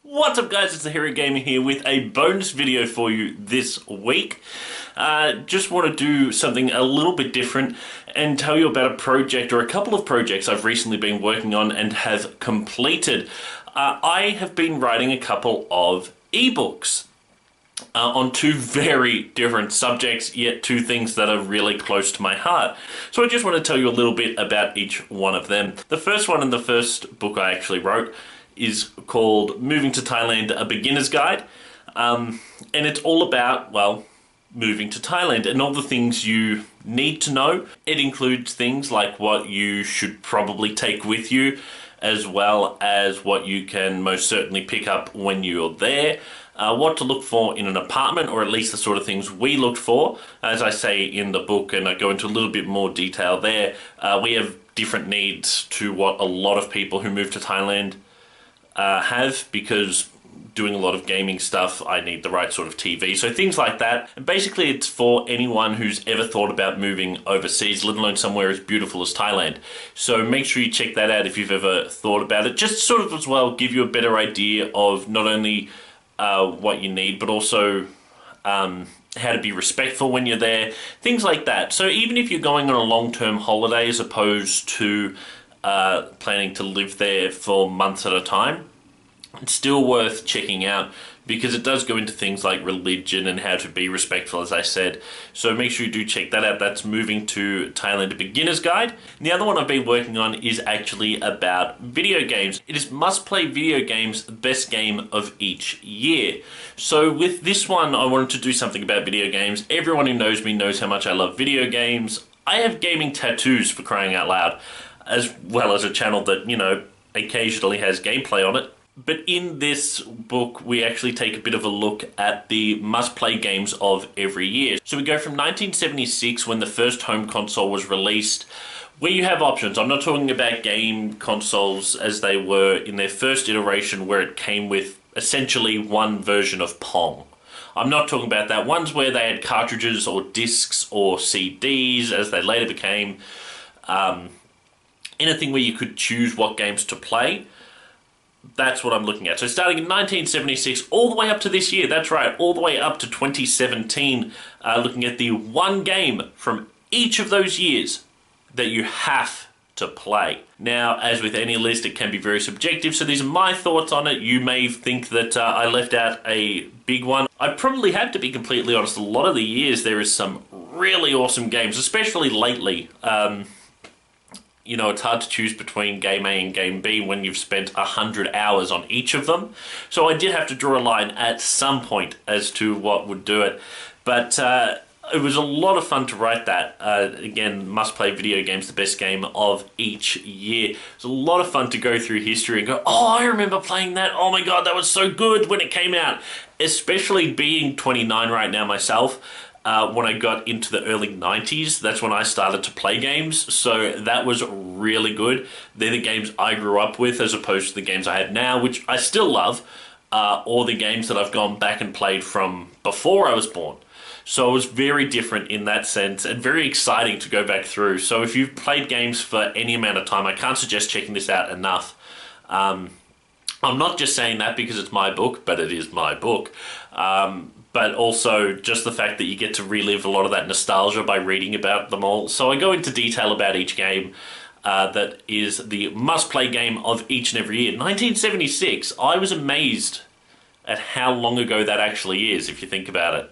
What's up guys, it's TheHairyGamer here with a bonus video for you this week. Just want to do something a little bit different and tell you about a project or a couple of projects I've recently been working on and have completed. I have been writing a couple of ebooks on two very different subjects, yet two things that are really close to my heart. So I just want to tell you a little bit about each one of them. The first one and the first book I actually wrote is called Moving to Thailand, A Beginner's Guide. And it's all about, well, moving to Thailand and all the things you need to know. It includes things like what you should probably take with you, as well as what you can most certainly pick up when you're there. What to look for in an apartment, or at least the sort of things we looked for. As I say in the book, and I go into a little bit more detail there, we have different needs to what a lot of people who move to Thailand have, because doing a lot of gaming stuff, I need the right sort of TV. So things like that. And basically it's for anyone who's ever thought about moving overseas, let alone somewhere as beautiful as Thailand. So make sure you check that out if you've ever thought about it. Just sort of as well give you a better idea of not only what you need, but also how to be respectful when you're there, things like that. So even if you're going on a long-term holiday as opposed to planning to live there for months at a time, it's still worth checking out because it does go into things like religion and how to be respectful, as I said. So make sure you do check that out. That's Moving to Thailand, A Beginner's Guide. And the other one I've been working on is actually about video games. It is Must Play Video Games, the Best Game of Each Year. So with this one, I wanted to do something about video games. Everyone who knows me knows how much I love video games. I have gaming tattoos, for crying out loud, as well as a channel that, you know, occasionally has gameplay on it. But in this book, we actually take a bit of a look at the must-play games of every year. So we go from 1976, when the first home console was released, where you have options. I'm not talking about game consoles as they were in their first iteration, where it came with essentially one version of Pong. I'm not talking about that. Ones where they had cartridges or discs or CDs, as they later became. Anything where you could choose what games to play. That's what I'm looking at. So starting in 1976 all the way up to this year, that's right, all the way up to 2017, looking at the one game from each of those years that you have to play. Now, as with any list, it can be very subjective, so these are my thoughts on it. You may think that I left out a big one. I probably have, to be completely honest. A lot of the years there is some really awesome games, especially lately. You know, it's hard to choose between Game A and Game B when you've spent 100 hours on each of them. So I did have to draw a line at some point as to what would do it. But it was a lot of fun to write that. Again, Must Play Video Games, the best game of each year. It was a lot of fun to go through history and go, oh, I remember playing that. Oh my God, that was so good when it came out. Especially being 29 right now myself. When I got into the early 90s, that's when I started to play games, so that was really good. They're the games I grew up with as opposed to the games I have now, which I still love, or the games that I've gone back and played from before I was born. So it was very different in that sense and very exciting to go back through. So if you've played games for any amount of time, I can't suggest checking this out enough. I'm not just saying that because it's my book, but it is my book. But also just the fact that you get to relive a lot of that nostalgia by reading about them all. So I go into detail about each game that is the must-play game of each and every year. 1976, I was amazed at how long ago that actually is, if you think about it.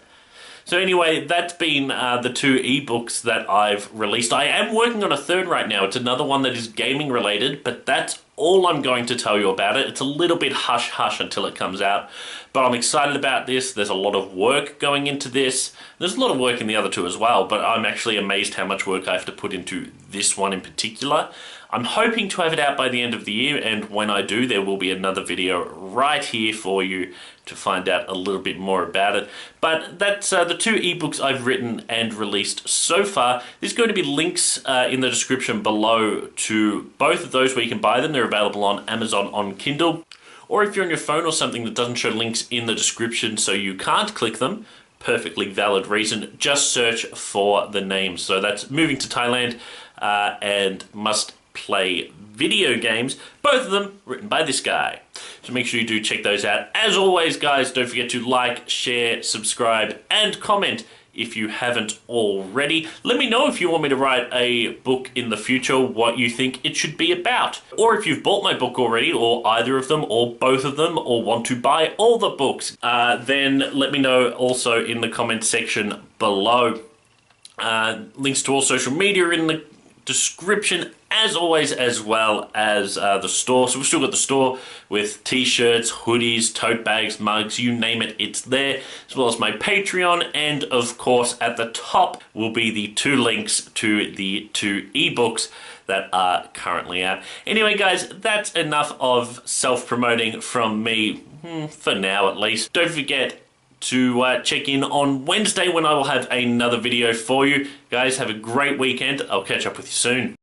So anyway, that's been the two ebooks that I've released. I am working on a third right now. It's another one that is gaming related, but that's all I'm going to tell you about it. It's a little bit hush-hush until it comes out, but I'm excited about this. There's a lot of work going into this. There's a lot of work in the other two as well, but I'm actually amazed how much work I have to put into this one in particular. I'm hoping to have it out by the end of the year, and when I do, there will be another video right here for you to find out a little bit more about it. But that's the two ebooks I've written and released so far. There's going to be links in the description below to both of those where you can buy them. They're available on Amazon on Kindle. Or if you're on your phone or something that doesn't show links in the description so you can't click them, perfectly valid reason, just search for the names. So that's Moving to Thailand and Must Play Video Games, both of them written by this guy. So make sure you do check those out. As always, guys, don't forget to like, share, subscribe, and comment if you haven't already. Let me know if you want me to write a book in the future, what you think it should be about. Or if you've bought my book already, or either of them, or both of them, or want to buy all the books, then let me know also in the comment section below. Links to all social media in the description, as always, as well as the store. So we've still got the store with t-shirts, hoodies, tote bags, mugs, you name it, it's there, as well as my Patreon, and of course at the top will be the 2 links to the 2 ebooks that are currently out. Anyway, guys, that's enough of self-promoting from me, for now at least. Don't forget to check in on Wednesday when I will have another video for you. Guys, have a great weekend. I'll catch up with you soon.